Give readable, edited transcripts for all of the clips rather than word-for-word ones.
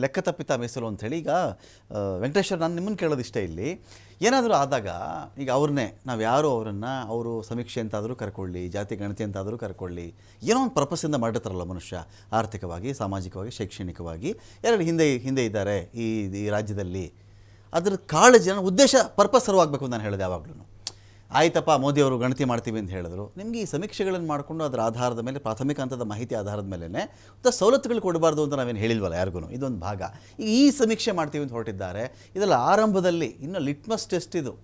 ಲೆಕ್ಕ ತಪ್ಪಿತ ಮೀಸಲು ಅಂಥೇಳಿ ಈಗ ವೆಂಕಟೇಶ್ವರ ನಾನು ನಿಮ್ಮನ್ನು ಕೇಳೋದಿಷ್ಟ ಇಲ್ಲಿ ಏನಾದರೂ ಆದಾಗ ಈಗ ಅವ್ರನ್ನೇ ನಾವು ಯಾರು ಅವರನ್ನು ಅವರು ಸಮೀಕ್ಷೆ ಅಂತಾದರೂ ಕರ್ಕೊಳ್ಳಿ ಜಾತಿ ಗಣತಿ ಅಂತಾದರೂ ಕರ್ಕೊಳ್ಳಿ ಏನೋ ಒಂದು ಪರ್ಪಸ್ಸಿಂದ ಮಾಡಿರ್ತಾರಲ್ಲ ಮನುಷ್ಯ ಆರ್ಥಿಕವಾಗಿ ಸಾಮಾಜಿಕವಾಗಿ ಶೈಕ್ಷಣಿಕವಾಗಿ ಎರಡು ಹಿಂದೆ ಇದ್ದಾರೆ ಈ ರಾಜ್ಯದಲ್ಲಿ ಅದ್ರ ಕಾಳಜಿ ನನ್ನ ಉದ್ದೇಶ ಪರ್ಪಸ್ ಸರ್ವಾಗಬೇಕು ಅಂತ ನಾನು ಹೇಳಿದೆ ಯಾವಾಗಲೂ ಆಯ್ತಪ್ಪ ಮೋದಿಯವರು ಗಣತಿ ಮಾಡ್ತೀವಿ ಅಂತ ಹೇಳಿದ್ರು ನಿಮಗೆ ಈ ಸಮೀಕ್ಷೆಗಳನ್ನು ಮಾಡಿಕೊಂಡು ಅದರ ಆಧಾರದ ಮೇಲೆ ಪ್ರಾಥಮಿಕ ಹಂತದ ಮಾಹಿತಿ ಆಧಾರದ ಮೇಲೆ ಮತ್ತು ಸವಲತ್ತುಗಳು ಕೊಡಬಾರ್ದು ಅಂತ ನಾವೇನು ಹೇಳಿಲ್ವಲ್ಲ ಯಾರಿಗೂ ಇದೊಂದು ಭಾಗ ಈಗ ಈ ಸಮೀಕ್ಷೆ ಮಾಡ್ತೀವಿ ಅಂತ ಹೊರಟಿದ್ದಾರೆ ಇದೆಲ್ಲ ಆರಂಭದಲ್ಲಿ ಇನ್ನು ಲಿಟ್ಮಸ್ ಟೆಸ್ಟ್ ಇದು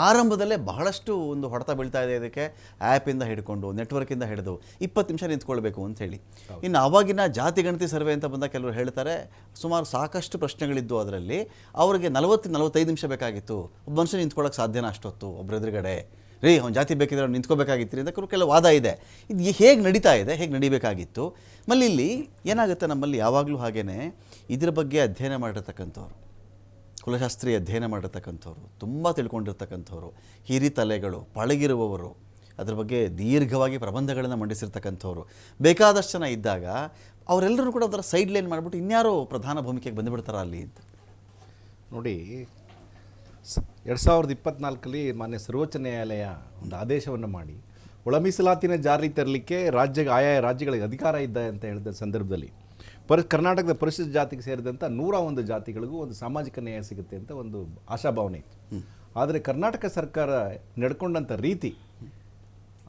ಆರಂಭದಲ್ಲೇ ಬಹಳಷ್ಟು ಒಂದು ಹೊಡೆತ ಬೀಳ್ತಾ ಇದೆ ಇದಕ್ಕೆ ಆ್ಯಪಿಂದ ಹಿಡ್ಕೊಂಡು ನೆಟ್ವರ್ಕಿಂದ ಹಿಡಿದು 20 ನಿಮಿಷ ನಿಂತ್ಕೊಳ್ಬೇಕು ಅಂತ ಹೇಳಿ ಇನ್ನು ಆವಾಗಿನ ಜಾತಿ ಗಣತಿ ಸರ್ವೆ ಅಂತ ಬಂದಾಗ ಕೆಲವರು ಹೇಳ್ತಾರೆ ಸುಮಾರು ಸಾಕಷ್ಟು ಪ್ರಶ್ನೆಗಳಿದ್ದು ಅದರಲ್ಲಿ ಅವರಿಗೆ 40-45 ನಿಮಿಷ ಬೇಕಾಗಿತ್ತು ಒಬ್ಬ ಮನುಷ್ಯ ನಿಂತ್ಕೊಳ್ಳೋಕೆ ಸಾಧ್ಯನಾ ಅಷ್ಟೊತ್ತು ಒಬ್ಬರ ಎದುರುಗಡೆ ಅವ್ನು ಜಾತಿ ಬೇಕಿದ್ರೆ ಅವ್ನು ನಿಂತ್ಕೋಬೇಕಾಗಿತ್ತು ಅಂತ ಕೆಲವು ವಾದ ಇದೆ ಇದು ಹೇಗೆ ನಡೀತಾ ಇದೆ ಹೇಗೆ ನಡಿಬೇಕಾಗಿತ್ತು ಮಲ್ಲಿ ಇಲ್ಲಿ ಏನಾಗುತ್ತೆ ನಮ್ಮಲ್ಲಿ ಯಾವಾಗಲೂ ಹಾಗೇ ಇದ್ರ ಬಗ್ಗೆ ಅಧ್ಯಯನ ಮಾಡಿರ್ತಕ್ಕಂಥವ್ರು ಕುಲಶಾಸ್ತ್ರೀಯ ಅಧ್ಯಯನ ಮಾಡಿರ್ತಕ್ಕಂಥವ್ರು ತುಂಬ ತಿಳ್ಕೊಂಡಿರ್ತಕ್ಕಂಥವ್ರು ಹಿರಿತಲೆಗಳು ಪಳಗಿರುವವರು ಅದ್ರ ಬಗ್ಗೆ ದೀರ್ಘವಾಗಿ ಪ್ರಬಂಧಗಳನ್ನು ಮಂಡಿಸಿರ್ತಕ್ಕಂಥವ್ರು ಬೇಕಾದಷ್ಟು ಜನ ಇದ್ದಾಗ ಅವರೆಲ್ಲರೂ ಕೂಡ ಅದರ ಸೈಡ್ ಲೈನ್ ಮಾಡಿಬಿಟ್ಟು ಇನ್ಯಾರೋ ಪ್ರಧಾನ ಭೂಮಿಕೆಗೆ ಬಂದುಬಿಡ್ತಾರ ಅಲ್ಲಿ ಅಂತ ನೋಡಿ 2024 ಮಾನ್ಯ ಸರ್ವೋಚ್ಚ ನ್ಯಾಯಾಲಯ ಒಂದು ಆದೇಶವನ್ನು ಮಾಡಿ ಒಳ ಮೀಸಲಾತಿನ ಜಾರಿ ತರಲಿಕ್ಕೆ ಆಯಾ ರಾಜ್ಯಗಳಿಗೆ ಅಧಿಕಾರ ಇದೆ ಅಂತ ಹೇಳಿದ ಸಂದರ್ಭದಲ್ಲಿ ಕರ್ನಾಟಕದ ಪರಿಶಿಷ್ಟ ಜಾತಿಗೆ ಸೇರಿದಂಥ 101 ಜಾತಿಗಳಿಗೂ ಒಂದು ಸಾಮಾಜಿಕ ನ್ಯಾಯ ಸಿಗುತ್ತೆ ಅಂತ ಒಂದು ಆಶಾಭಾವನೆ ಇತ್ತು. ಆದರೆ ಕರ್ನಾಟಕ ಸರ್ಕಾರ ನಡ್ಕೊಂಡಂಥ ರೀತಿ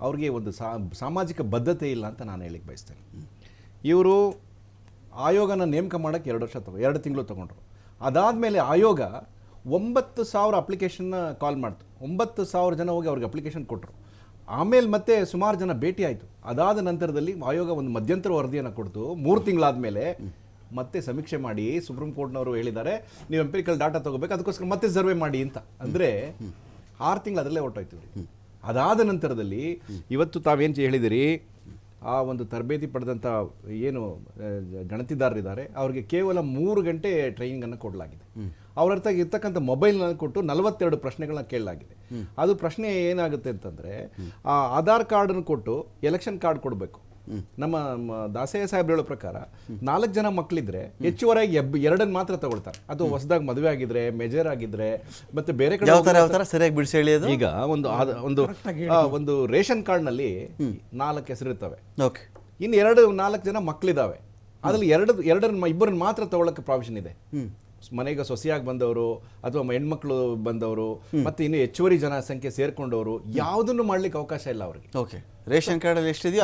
ಅವ್ರಿಗೆ ಒಂದು ಸಾಮಾಜಿಕ ಬದ್ಧತೆ ಇಲ್ಲ ಅಂತ ನಾನು ಹೇಳಿಕ್ಕೆ ಬಯಸ್ತೇನೆ. ಇವರು ಆಯೋಗನ ನೇಮಕ ಮಾಡೋಕ್ಕೆ 2 ತಿಂಗಳು ತೊಗೊಂಡ್ರು. ಅದಾದಮೇಲೆ ಆಯೋಗ 9,000 ಅಪ್ಲಿಕೇಶನ್ನ ಕಾಲ್ ಮಾಡ್ತು. 9,000 ಜನ ಹೋಗಿ ಅವ್ರಿಗೆ ಅಪ್ಲಿಕೇಶನ್ ಕೊಟ್ಟರು. ಆಮೇಲೆ ಮತ್ತೆ ಸುಮಾರು ಜನ ಭೇಟಿ ಆಯಿತು. ಅದಾದ ನಂತರದಲ್ಲಿ ಆಯೋಗ ಒಂದು ಮಧ್ಯಂತರ ವರದಿಯನ್ನು ಕೊಡ್ತು. 3 ತಿಂಗಳಾದ ಮೇಲೆ ಮತ್ತೆ ಸಮೀಕ್ಷೆ ಮಾಡಿ ಸುಪ್ರೀಂ ಕೋರ್ಟ್ನವರು ಹೇಳಿದ್ದಾರೆ ನೀವು ಎಂಪಿರಿಕಲ್ ಡಾಟಾ ತಗೋಬೇಕು, ಅದಕ್ಕೋಸ್ಕರ ಮತ್ತೆ ಸರ್ವೆ ಮಾಡಿ ಅಂತ. ಅಂದರೆ 6 ತಿಂಗಳು ಅದರಲ್ಲೇ ಹೊರಟೋಯ್ತು. ಅದಾದ ನಂತರದಲ್ಲಿ ಇವತ್ತು ತಾವೇನು ಹೇಳಿದಿರಿ, ಆ ಒಂದು ತರಬೇತಿ ಪಡೆದಂಥ ಏನು ಗಣತಿದಾರರಿದ್ದಾರೆ ಅವ್ರಿಗೆ ಕೇವಲ 3 ಗಂಟೆ ಟ್ರೈನಿಂಗನ್ನು ಕೊಡಲಾಗಿದೆ. ಅವ್ರ ಅರ್ಥ ಇರ್ತಕ್ಕಂಥ ಮೊಬೈಲ್ನ ಕೊಟ್ಟು 42 ಪ್ರಶ್ನೆಗಳನ್ನ ಕೇಳಲಾಗಿದೆ. ಅದು ಪ್ರಶ್ನೆ ಏನಾಗುತ್ತೆ ಅಂತಂದರೆ ಆಧಾರ್ ಕಾರ್ಡನ್ನು ಕೊಟ್ಟು ಎಲೆಕ್ಷನ್ ಕಾರ್ಡ್ ಕೊಡಬೇಕು. ನಮ್ಮ ದಾಸಯ್ಯ ಸಾಹೇಬ್ರು ಹೇಳೋ ಪ್ರಕಾರ 4 ಜನ ಮಕ್ಕಳಿದ್ರೆ ಹೆಚ್ಚುವರಾಗಿ 2 ಮಾತ್ರ ತಗೊಳ್ತಾರೆ. ಅದು ಹೊಸದಾಗಿ ಮದುವೆ ಆಗಿದ್ರೆ, ಮೇಜರ್ ಆಗಿದ್ರೆ, ಮತ್ತೆ ಬೇರೆ ಕಡೆ ಸರಿಯಾಗಿ ಬಿಡಿಸಿ ಹೇಳಿ. ಈಗ ಒಂದು ರೇಷನ್ ಕಾರ್ಡ್ನಲ್ಲಿ 4 ಹೆಸರಿರ್ತವೆ, ಇನ್ನು 4 ಜನ ಮಕ್ಕಳಿದಾವೆ. ಅದ್ರಲ್ಲಿ 2 ಮಾತ್ರ ತಗೊಳ್ಳೋಕೆ ಪ್ರಾವಿಷನ್ ಇದೆ. ಮನೆಗೆ ಸೊಸೆಯಾಗಿ ಬಂದವರು ಅಥವಾ ಹೆಣ್ಮಕ್ಳು ಬಂದವರು ಮತ್ತೆ ಇನ್ನು ಹೆಚ್ಚುವರಿ ಜನ ಸಂಖ್ಯೆ ಸೇರ್ಕೊಂಡವರು ಯಾವುದನ್ನು ಮಾಡ್ಲಿಕ್ಕೆ ಅವಕಾಶ ಇಲ್ಲ ಅವ್ರಿಗೆ. ಓಕೆ, ರೇಷನ್ ಕಾರ್ಡ್ ಅಲ್ಲಿ ಎಷ್ಟಿದೆಯೋ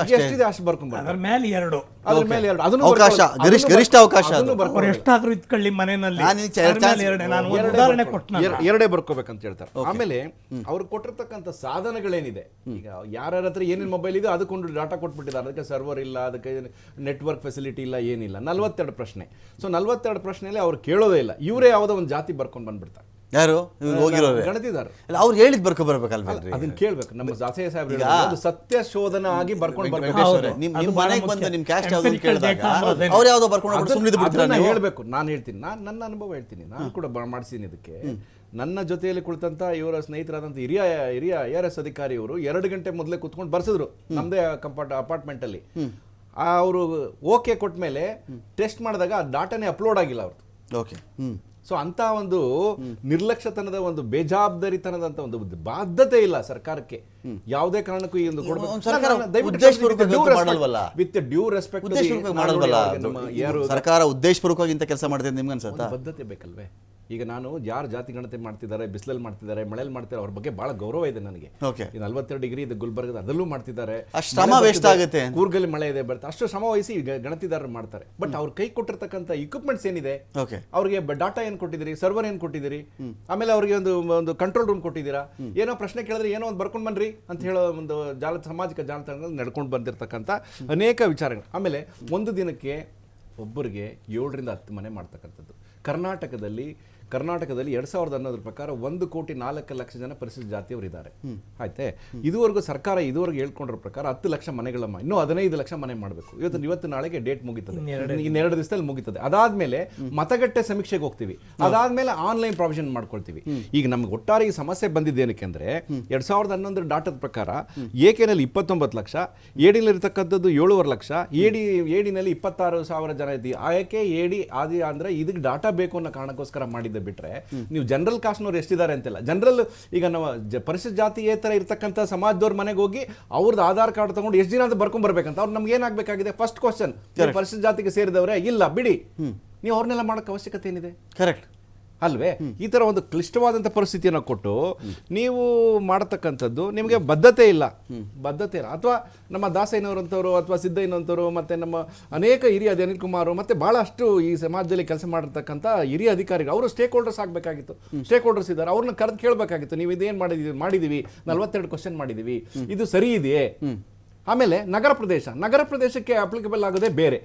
ಅಷ್ಟು ಬರ್ಕೊಂಡು ಅದ್ರ ಮೇಲೆ 2 ಅದನ್ನು ಅವಕಾಶ, ಗರಿಷ್ಠ ಅವಕಾಶ ಎಷ್ಟಾದ್ರೂ ಇತ್ಕೊಳ್ಳಿ ಮನೆಯಲ್ಲಿ. ಎರಡೇ ಬರ್ಕೋಬೇಕಂತ ಹೇಳ್ತಾರೆ. ಆಮೇಲೆ ಅವ್ರು ಕೊಟ್ಟಿರ್ತಕ್ಕಂಥ ಸಾಧನಗಳೇನಿದೆ, ಈಗ ಯಾರ ಹತ್ರ ಏನೇನು ಮೊಬೈಲ್ ಇದೆ ಅದಕ್ಕೊಂದು ಡಾಟಾ ಕೊಟ್ಬಿಟ್ಟಿದ್ದಾರೆ. ಅದಕ್ಕೆ ಸರ್ವರ್ ಇಲ್ಲ, ಅದಕ್ಕೆ ನೆಟ್ವರ್ಕ್ ಫೆಸಿಲಿಟಿ ಇಲ್ಲ, ಏನಿಲ್ಲ. 42 ಪ್ರಶ್ನೆ. ಸೊ 42 ಪ್ರಶ್ನೆಯಲ್ಲಿ ಅವ್ರು ಕೇಳೋದೇ ಇಲ್ಲ. ಇವರೇ ಯಾವುದೋ ಒಂದು ಜಾತಿ ಬರ್ಕೊಂಡು ಬಂದ್ಬಿಡ್ತಾರೆ. ಯಾರು ಹೋಗಿರೋರು ಗಣತಿದಾರ ಅವ್ರು ಹೇಳಿದ್ ಬರ್ಕೋಬರ್ಬೇಕಲ್ವ, ಅದನ್ನ ಕೇಳ್ಬೇಕು. ನಮ್ಮ ದಾಸಯ್ಯ ಸಾಹೇಬ್ರು ಸತ್ಯ ಶೋಧನ ಆಗಿ ಬರ್ಕೊಂಡು ಬರ್ಬೇಕು. ನಿಮ್ಮ ಮನೆಗೆ ಬಂದು ನಿಮ್ಮ ಕ್ಯಾಸ್ಟ್ ಯಾವ್ದು ಕೇಳಿದಾಗ ಅವ್ರು ಯಾವ್ದೋ ಬರ್ಕೊಂಡು ಸುಮ್ಮನೆ ಬಿಡ್ತಾರೆ. ಹೇಳ್ಬೇಕು. ನಾನು ಹೇಳ್ತೀನಿ, ನನ್ನ ಅನುಭವ ಹೇಳ್ತೀನಿ. ನಾನು ಕೂಡ ಮಾಡಿಸಿದ್ದೀನಿ ಇದಕ್ಕೆ. ನನ್ನ ಜೊತೆಯಲ್ಲಿ ಕುಳಿತಂತ ಇವರ ಸ್ನೇಹಿತರಾದಂಥ ಹಿರಿಯ ARS ಅಧಿಕಾರಿ ಅವರು 2 ಗಂಟೆ ಮೊದಲೇ ಕುತ್ಕೊಂಡು ಬರ್ಸಿದ್ರು ನಮ್ಮದೇ ಅಪಾರ್ಟ್ಮೆಂಟ್ ಅಲ್ಲಿ. ಅವರು ಓಕೆ ಕೊಟ್ಟ ಮೇಲೆ ಟೆಸ್ಟ್ ಮಾಡಿದಾಗ ಆ ಡಾಟಾನೇ ಅಪ್ಲೋಡ್ ಆಗಿಲ್ಲ ಅವ್ರದ್ದು. ಓಕೆ. ಸೊ ಅಂತ ಒಂದು ನಿರ್ಲಕ್ಷ್ಯತನದ ಒಂದು ಬೇಜವಾಬ್ದಾರಿತನದಂತ ಒಂದು ಬಾಧ್ಯತೆ ಇಲ್ಲ ಸರ್ಕಾರಕ್ಕೆ. ಯಾವುದೇ ಕಾರಣಕ್ಕೂ ಈ ಒಂದು ವಿತ್ ಡ್ಯೂ ರೆಸ್ಪೆಕ್ಟ್ ಸರ್ಕಾರ ಉದ್ದೇಶಪೂರ್ವಕವಾಗಿ ಇಂಥ ಕೆಲಸ ಮಾಡಿದೆ ನಿಮ್ಗೆ ಅನ್ಸುತ್ತಾ? ಬದ್ಧತೆ ಬೇಕಲ್ವೇ? ಈಗ ನಾನು ಯಾರು ಜಾತಿ ಗಣತಿ ಮಾಡ್ತಿದ್ದಾರೆ, ಬಿಸಿಲಲ್ಲಿ ಮಾಡ್ತಿದ್ದಾರೆ, ಮಳೆಯಲ್ಲಿ ಮಾಡ್ತಿದ್ದಾರೆ, ಅವ್ರ ಬಗ್ಗೆ ಬಹಳ ಗೌರವ ಇದೆ ನನಗೆ. 42 ಡಿಗ್ರಿ ಇದೆ ಗುಲ್ಬರ್ಗದ, ಅದರಲ್ಲೂ ಮಾಡ್ತಿದ್ದಾರೆ. ಶ್ರಮ ವೇಸ್ಟ್ ಆಗುತ್ತೆ. ಕೂರ್ಗಲ್ಲಿ ಮಳೆ ಇದೆ ಬರ್ತಾರೆ, ಅಷ್ಟು ಶ್ರಮ ವಹಿಸಿ ಗಣತಿದಾರರು ಮಾಡ್ತಾರೆ. ಬಟ್ ಅವ್ರ ಕೈ ಕೊಟ್ಟಿರ್ತಕ್ಕಂಥ ಇಕ್ವಿಪ್ಮೆಂಟ್ಸ್ ಏನಿದೆ, ಅವ್ರಿಗೆ ಡಾಟಾ ಏನ್ ಕೊಟ್ಟಿದ್ದೀರಿ, ಸರ್ವರ್ ಏನ್ ಕೊಟ್ಟಿದ್ದೀರಿ, ಆಮೇಲೆ ಅವ್ರಿಗೆ ಒಂದು ಕಂಟ್ರೋಲ್ ರೂಮ್ ಕೊಟ್ಟಿದ್ದೀರಾ, ಏನೋ ಪ್ರಶ್ನೆ ಕೇಳಿದ್ರೆ ಏನೋ ಒಂದು ಬರ್ಕೊಂಡು ಬನ್ರಿ ಅಂತ ಹೇಳೋ ಒಂದು ಸಾಮಾಜಿಕ ಜಾಲತಾಣಗಳಲ್ಲಿ ನಡ್ಕೊಂಡು ಬಂದಿರತಕ್ಕಂಥ ಅನೇಕ ವಿಚಾರಗಳು. ಆಮೇಲೆ ಒಂದು ದಿನಕ್ಕೆ ಒಬ್ಬರಿಗೆ 7 ರಿಂದ 10 ಮನೆ ಮಾಡ್ತಕ್ಕಂಥದ್ದು. ಕರ್ನಾಟಕದಲ್ಲಿ ಕರ್ನಾಟಕದಲ್ಲಿ 2011 ಪ್ರಕಾರ 1,04,00,000 ಜನ ಪರಿಶಿಷ್ಟ ಜಾತಿಯವರು ಇದ್ದಾರೆ. ಆಯ್ತೆ, ಇದುವರೆಗೂ ಸರ್ಕಾರ ಹೇಳ್ಕೊಂಡಿರೋ ಪ್ರಕಾರ 10 ಲಕ್ಷ ಮನೆಗಳ ಇನ್ನೂ 15 ಲಕ್ಷ ಮನೆ ಮಾಡಬೇಕು. ಇವತ್ತು ನಾಳೆಗೆ ಡೇಟ್ ಮುಗಿತದೆ, ಇನ್ನೆರಡು ದಿವಸದಲ್ಲಿ ಮುಗಿತದೆ. ಅದಾದ್ಮೇಲೆ ಮತಗಟ್ಟೆ ಸಮೀಕ್ಷೆಗೆ ಹೋಗ್ತೀವಿ, ಅದಾದ್ಮೇಲೆ ಆನ್ಲೈನ್ ಪ್ರಾವಿಷನ್ ಮಾಡ್ಕೊಳ್ತೀವಿ. ಈಗ ನಮ್ಗೆ ಒಟ್ಟಾರೆ ಈ ಸಮಸ್ಯೆ ಬಂದಿದ್ದೇನಕ್ಕೆ ಅಂದ್ರೆ 2011 ಡಾಟದ ಪ್ರಕಾರ ಏಕೆನಲ್ಲಿ 29 ಲಕ್ಷ, ಏಡಿನಲ್ಲಿ ಇರ್ತಕ್ಕಂಥದ್ದು 7.5 ಲಕ್ಷ, ಏಡಿನಲ್ಲಿ 26,000 ಜನ ಇದ್ದೀವಿ. ಆಯಕೆ ಏಡಿ ಆದಿ ಅಂದ್ರೆ ಇದಕ್ಕೆ ಡಾಟಾ ಬೇಕು ಅನ್ನೋ ಕಾರಣಕ್ಕೋಸ್ಕರ ಮಾಡಿದ್ದೆ ಬಿಟ್ರೆ ನೀವು ಜನರಲ್ ಕಾಸ್ಟ್ನವ್ರು ಎಷ್ಟಿದ್ದಾರೆ ಅಂತೆಲ್ಲ. ಜನರಲ್ ಈಗ ನಾವು ಪರಿಶಿಷ್ಟ ಜಾತಿಯೇತರ ಇರ್ತಕ್ಕಂಥ ಸಮಾಜದವ್ರ ಮನೆಗೆ ಹೋಗಿ ಅವ್ರದ್ದು ಆಧಾರ್ ಕಾರ್ಡ್ ತಗೊಂಡು ಎಷ್ಟು ದಿನ ಅಂತ ಬರ್ಕೊಂಡ್ ಬರ್ಬೇಕಂತ ಅವ್ರು ನಮ್ಗೆ ಏನಾಗಬೇಕಾಗಿದೆ? ಫಸ್ಟ್ ಕ್ವಶನ್, ಪರಿಶಿಷ್ಟ ಜಾತಿಗೆ ಸೇರಿದವರೇ? ಇಲ್ಲ ಬಿಡಿ, ನೀವು ಅವ್ರನ್ನೆಲ್ಲ ಮಾಡೋಕೆ ಅವಶ್ಯಕತೆ ಏನಿದೆ? ಕರೆಕ್ಟ್ ಅಲ್ವೇ? ಈ ಥರ ಒಂದು ಕ್ಲಿಷ್ಟವಾದಂಥ ಪರಿಸ್ಥಿತಿಯನ್ನು ಕೊಟ್ಟು ನೀವು ಮಾಡತಕ್ಕಂಥದ್ದು ನಿಮಗೆ ಬದ್ಧತೆ ಇಲ್ಲ. ಅಥವಾ ನಮ್ಮ ದಾಸಯ್ಯನವರಂಥವ್ರು ಅಥವಾ ಸಿದ್ದಯ್ಯನಂತವರು ಮತ್ತು ನಮ್ಮ ಅನೇಕ ಹಿರಿಯ ಅನಿಲ್ ಕುಮಾರ್ ಮತ್ತು ಭಾಳಷ್ಟು ಈ ಸಮಾಜದಲ್ಲಿ ಕೆಲಸ ಮಾಡಿರ್ತಕ್ಕಂಥ ಹಿರಿಯ ಅಧಿಕಾರಿಗಳು ಅವರು ಸ್ಟೇಕ್ ಹೋಲ್ಡರ್ಸ್ ಆಗಬೇಕಾಗಿತ್ತು. ಸ್ಟೇಕ್ ಹೋಲ್ಡರ್ಸ್ ಇದ್ದಾರೆ, ಅವ್ರನ್ನ ಕರೆದು ಕೇಳಬೇಕಾಗಿತ್ತು, ನೀವು ಇದೇನು ಮಾಡಿದ್ದೀವಿ 42 ಕ್ವಶನ್ ಮಾಡಿದ್ದೀವಿ, ಇದು ಸರಿ ಇದೆಯೇ? ಆಮೇಲೆ ನಗರ ಪ್ರದೇಶಕ್ಕೆ ಅಪ್ಲಿಕಬಲ್ ಆಗೋದೇ ಬೇರೆ,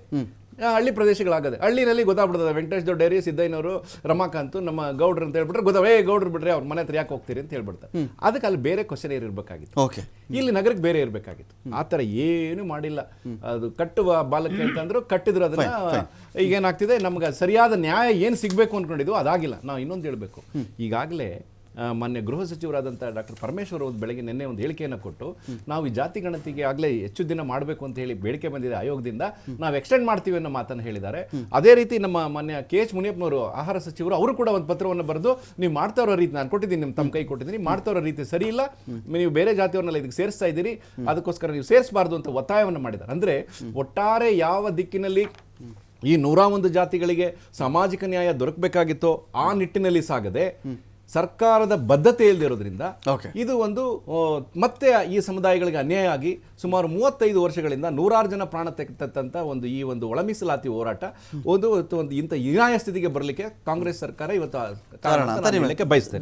ಹಳ್ಳಿ ಪ್ರದೇಶಗಳಾಗದೆ. ಹಳ್ಳಿನಲ್ಲಿ ಗೊತ್ತಾಗ್ಬಿಡ್ತದೆ ವೆಂಕಟೇಶ್ ದೊಡ್ಡೇರಿ, ಸಿದ್ದಯ್ಯನವರು, ರಮಾಕಾಂತ್, ನಮ್ಮ ಗೌಡ್ರು ಅಂತ ಹೇಳ್ಬಿಟ್ರೆ ಗೌಡ್ರು ಬಿಡ್ರೆ ಅವ್ರ ಮನೆ ಹತ್ರ ಯಾಕೆ ಹೋಗ್ತೀರಿ ಅಂತ ಹೇಳ್ಬಿಡ್ತಾರೆ. ಅದಕ್ಕೆ ಅಲ್ಲಿ ಬೇರೆ ಕ್ವಶನ್ ಇರಬೇಕಾಗಿತ್ತು, ಇಲ್ಲಿ ನಗರಕ್ಕೆ ಬೇರೆ ಇರಬೇಕಾಗಿತ್ತು. ಆ ಥರ ಏನು ಮಾಡಿಲ್ಲ. ಅದು ಕಟ್ಟುವ ಬಾಲಕ್ಕೆ ಅಂತಂದ್ರು ಕಟ್ಟಿದ್ರು ಅದನ್ನ. ಈಗೇನಾಗ್ತಿದೆ, ನಮ್ಗೆ ಸರಿಯಾದ ನ್ಯಾಯ ಏನು ಸಿಗಬೇಕು ಅಂದ್ಕೊಂಡಿದ್ವು ಅದಾಗಿಲ್ಲ. ನಾವು ಇನ್ನೊಂದು ಹೇಳಬೇಕು, ಈಗಾಗಲೇ ಮಾನ್ಯ ಗೃಹ ಸಚಿವರಾದಂಥ ಡಾಕ್ಟರ್ ಪರಮೇಶ್ವರ್ ಅವರು ಬೆಳಗ್ಗೆ ನಿನ್ನೆ ಒಂದು ಹೇಳಿಕೆಯನ್ನು ಕೊಟ್ಟು ನಾವು ಈ ಜಾತಿ ಗಣತಿಗೆ ಆಗಲೇ ಹೆಚ್ಚು ದಿನ ಮಾಡಬೇಕು ಅಂತ ಹೇಳಿ ಬೇಡಿಕೆ ಬಂದಿದೆ ಆಯೋಗದಿಂದ, ನಾವು ಎಕ್ಸ್ಟೆಂಡ್ ಮಾಡ್ತೀವಿ ಅನ್ನೋ ಮಾತನ್ನು ಹೇಳಿದ್ದಾರೆ. ಅದೇ ರೀತಿ ನಮ್ಮ ಮಾನ್ಯ KH ಮುನಿಯಪ್ಪನವರು ಆಹಾರ ಸಚಿವರು ಅವರು ಕೂಡ ಒಂದು ಪತ್ರವನ್ನು ಬರೆದು ನೀವು ಮಾಡ್ತಾ ಇರೋ ರೀತಿ ನಾನು ಕೊಟ್ಟಿದ್ದೀನಿ, ತಮ್ಮ ಕೈ ಕೊಟ್ಟಿದ್ದೀನಿ, ಮಾಡ್ತಾ ಇರೋ ರೀತಿ ಸರಿ ಇಲ್ಲ, ನೀವು ಬೇರೆ ಜಾತಿಯವ್ರನ್ನೆಲ್ಲ ಇದಕ್ಕೆ ಸೇರಿಸ್ತಾ ಇದ್ದೀರಿ, ಅದಕ್ಕೋಸ್ಕರ ನೀವು ಸೇರಿಸಬಾರ್ದು ಅಂತ ಒತ್ತಾಯವನ್ನು ಮಾಡಿದ್ದಾರೆ. ಅಂದರೆ ಒಟ್ಟಾರೆ ಯಾವ ದಿಕ್ಕಿನಲ್ಲಿ ಈ 101 ಜಾತಿಗಳಿಗೆ ಸಾಮಾಜಿಕ ನ್ಯಾಯ ದೊರಕಬೇಕಾಗಿತ್ತೋ ಆ ನಿಟ್ಟಿನಲ್ಲಿ ಸಾಗದೆ ಸರ್ಕಾರದ ಬದ್ಧತೆ ಇಲ್ಲದಿರೋದ್ರಿಂದ ಇದು ಒಂದು ಮತ್ತೆ ಈ ಸಮುದಾಯಗಳಿಗೆ ಅನ್ಯಾಯ ಆಗಿ ಸುಮಾರು 35 ವರ್ಷಗಳಿಂದ 100 ಜನ ಪ್ರಾಣ ತೆಗೆದಂತ ಈ ಒಂದು ಒಳ ಮೀಸಲಾತಿ ಹೋರಾಟ ಒಂದು ಇಂಥ ಹೀನಾಯ ಸ್ಥಿತಿಗೆ ಬರಲಿಕ್ಕೆ ಕಾಂಗ್ರೆಸ್ ಸರ್ಕಾರ ಇವತ್ತು ಕಾರಣ ಅಂತ ನಾನು ಹೇಳಲಿಕ್ಕೆ ಬಯಸ್ತೇನೆ.